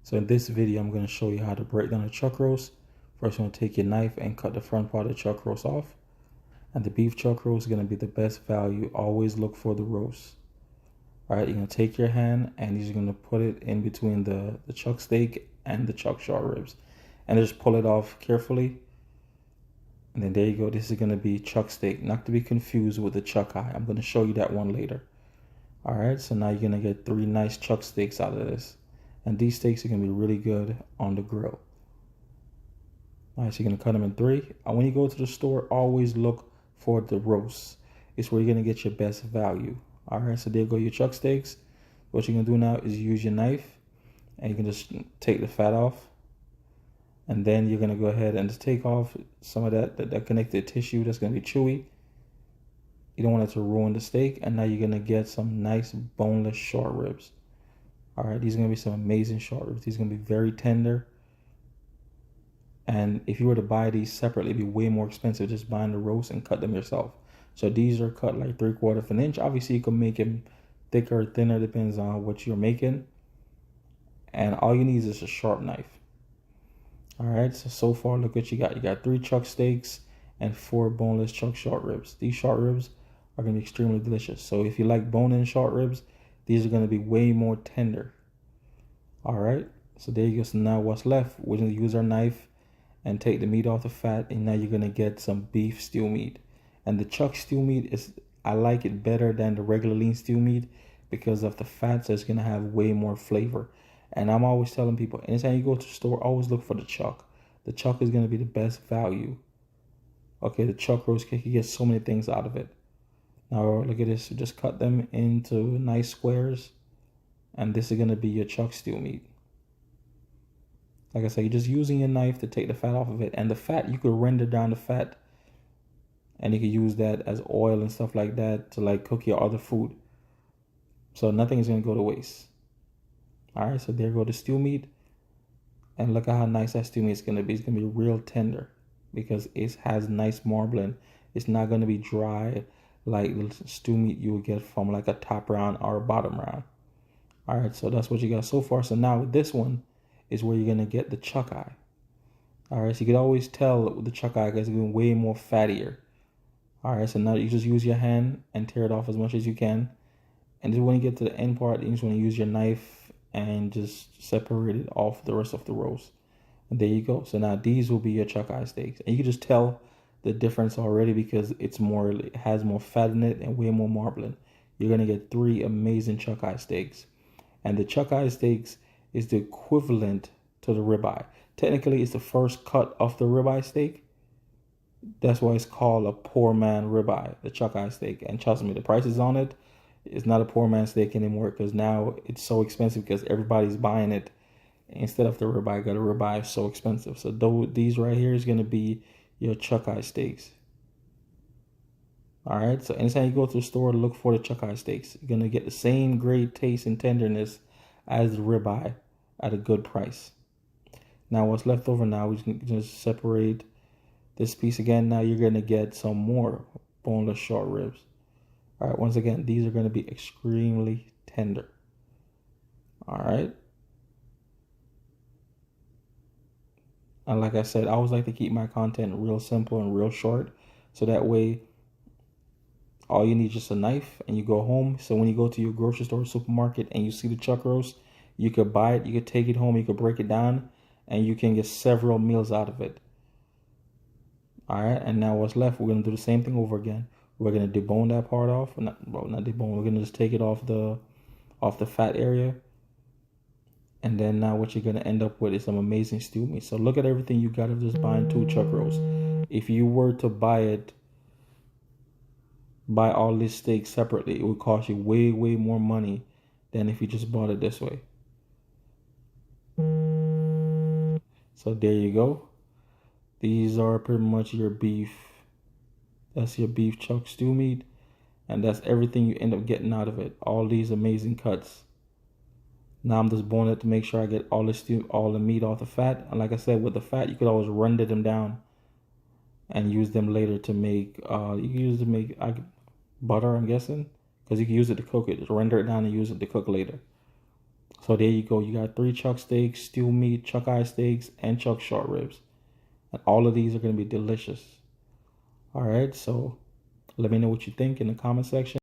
So in this video, I'm going to show you how to break down a chuck roast. First, you're going to take your knife and cut the front part of the chuck roast off. And the beef chuck roast is going to be the best value. Always look for the roast. All right, you're going to take your hand and you're going to put it in between the chuck steak and the chuck short ribs. And just pull it off carefully. And then there you go. This is going to be chuck steak, not to be confused with the chuck eye. I'm going to show you that one later. All right, so now you're going to get 3 nice chuck steaks out of this. And these steaks are going to be really good on the grill. All right, so you're going to cut them in 3. And when you go to the store, always look for the roast. It's where you're going to get your best value. All right, so there go your chuck steaks. What you're going to do now is use your knife. And you can just take the fat off. And then you're going to go ahead and just take off some of that connective tissue that's going to be chewy. You don't want it to ruin the steak. And now you're going to get some nice boneless short ribs. All right, these are going to be some amazing short ribs. These are going to be very tender. And if you were to buy these separately, it'd be way more expensive just buying the roast and cut them yourself. So these are cut like 3/4 of an inch. Obviously, you can make them thicker or thinner, depends on what you're making. And all you need is a sharp knife. All right, so far, look what you got. You got 3 chuck steaks and 4 boneless chuck short ribs. These short ribs are going to be extremely delicious. So if you like bone-in short ribs, these are going to be way more tender. All right, so there you go. So now what's left? We're going to use our knife and take the meat off the fat. And now you're going to get some beef stew meat. And the chuck stew meat, I like it better than the regular lean stew meat because of the fat. So it's going to have way more flavor. And I'm always telling people, anytime you go to the store, always look for the chuck. The chuck is going to be the best value. Okay, the chuck roast cake, you get so many things out of it. Now look at this, just cut them into nice squares. And this is going to be your chuck stew meat. Like I said, you're just using your knife to take the fat off of it. And the fat, you could render down the fat. And you could use that as oil and stuff like that to like cook your other food. So nothing is going to go to waste. All right, so there go the stew meat. And look at how nice that stew meat is going to be. It's going to be real tender because it has nice marbling. It's not going to be dry like the stew meat you would get from like a top round or a bottom round. All right, so that's what you got so far. So now with this one is where you're going to get the chuck eye. All right, so you can always tell with the chuck eye because it's going to be way more fattier. All right, so now you just use your hand and tear it off as much as you can. And then when you get to the end part, you just want to use your knife and just separate it off the rest of the roast. And there you go. So now these will be your chuck eye steaks. And you can just tell the difference already because it has more fat in it and way more marbling. You're going to get 3 amazing chuck eye steaks. And the chuck eye steaks is the equivalent to the ribeye. Technically, it's the first cut of the ribeye steak. That's why it's called a poor man ribeye, the chuck eye steak. And trust me, the prices on it, it's not a poor man steak anymore because now it's so expensive because everybody's buying it. Instead of the ribeye, got a ribeye so expensive. So these right here is going to be your chuck eye steaks. All right, so anytime you go to the store, look for the chuck eye steaks. You're going to get the same great taste and tenderness as the ribeye at a good price. Now what's left over now, we can just separate this piece again. Now you're going to get some more boneless short ribs. All right, once again, these are going to be extremely tender. All right. And like I said, I always like to keep my content real simple and real short. So that way, all you need is just a knife and you go home. So when you go to your grocery store or supermarket and you see the chuck roast, you could buy it, you could take it home, you could break it down, and you can get several meals out of it. All right, and now what's left, we're going to do the same thing over again. We're going to debone that part off. Not debone, we're going to just take it off the fat area. And then now what you're going to end up with is some amazing stew meat. So look at everything you got of just buying 2 chuck roasts. If you were to buy all this steak separately, it would cost you way, way more money than if you just bought it this way. So there you go. These are pretty much your beef. That's your beef chuck stew meat. And that's everything you end up getting out of it. All these amazing cuts. Now I'm just boning it to make sure I get all the meat off the fat. And like I said, with the fat, you could always render them down and use them later to make, you can use it to make butter, I'm guessing. Because you can use it to cook it. Just render it down and use it to cook later. So there you go. You got 3 chuck steaks, stew meat, chuck eye steaks, and chuck short ribs. And all of these are going to be delicious. All right, so let me know what you think in the comment section.